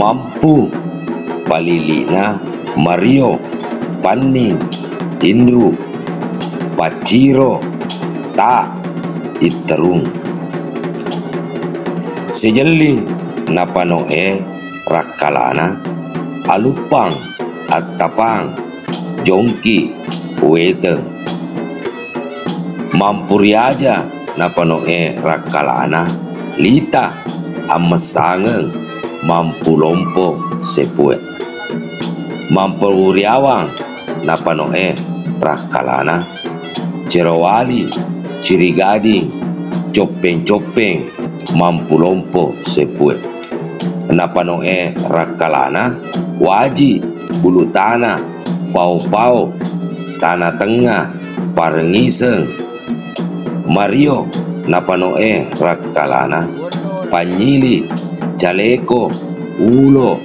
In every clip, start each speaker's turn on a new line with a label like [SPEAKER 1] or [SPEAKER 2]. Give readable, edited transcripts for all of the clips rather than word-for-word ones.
[SPEAKER 1] mampu palilina Mario Panning Indru Paciro ta iterung sejeling napanoe rakalana alupang attapang jongki weteng mampuriaja napanoe rakalana lita amesangeng mampu lompo sepue mampuriawang napanoe rakalana cerawali ciri gading copeng-copeng mampu lompo sepue napanoe rakalana waji bulu tanah pau-pau tanah tengah parengiseng Mario napanoe rakalana panyili jaleko ulo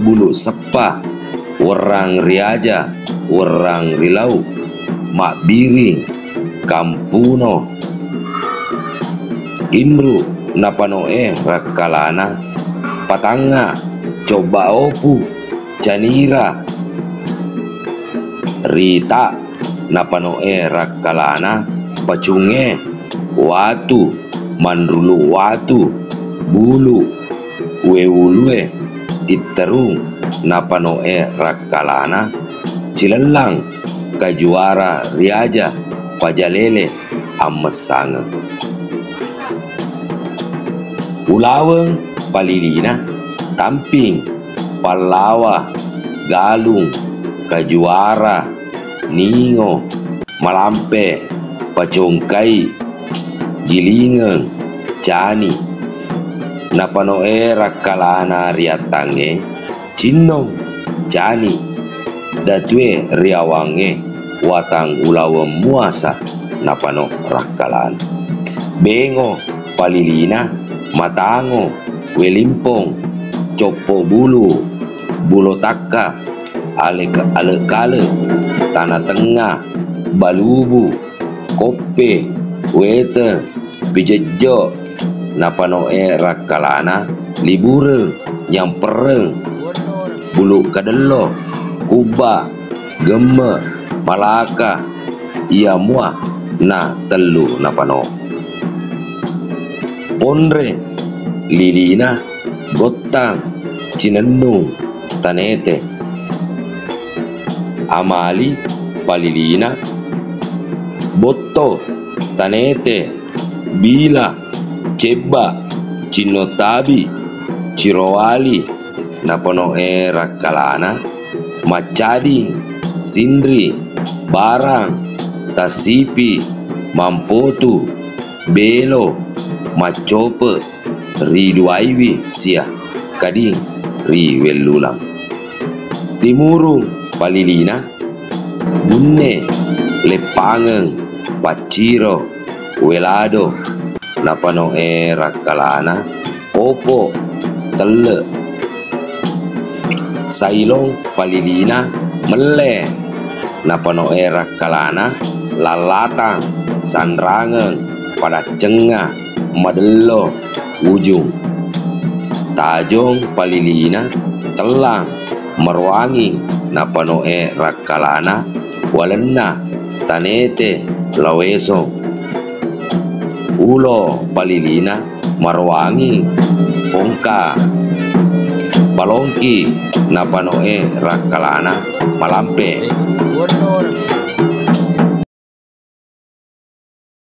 [SPEAKER 1] bulu sepah werang riaja werang rilau mak biring kampuno Indru napanoe rakalana patanga coba opu janira Rita napanoe rakalana pacunge watu mandrulu watu bulu wewulue iterung napanoe rakalana cilelang kajuara riaja pajalele amesanga ulaweng palilina tamping palawa galung kajuara ningo malampe pacongkai gilingeng cani napanoe rakalana riatange cinnong cani datwe riawange watang ulaweng muasa napano rakalana bengo palilina matango welimpong copo bulu bulo taka ale-kale tanah tengah balubu kope wete pijejo napanoe rakalana libureng yang pereng bulu kadelo kuba gemme malaka ia muah na telu napano ponre lilina gotang cinenung tanete amali palilina botto tanete bila ceba cinotabi cirowali napanoe rakalana macading sindri barang tasipi mampotu belo macope riduaiwi sia kading riwelulang timurung palilina bunne lepangeng paciro welado napanoe rakalana opo tele sailong palilina mele napanoe rakalana lalatang sanrangeng pada cengah madelo ujung tajong palilina telang merwangi napanoe rakalana walena tanete lawesong ulo palilina marwangi pongka balongki napanoe rakalana malampe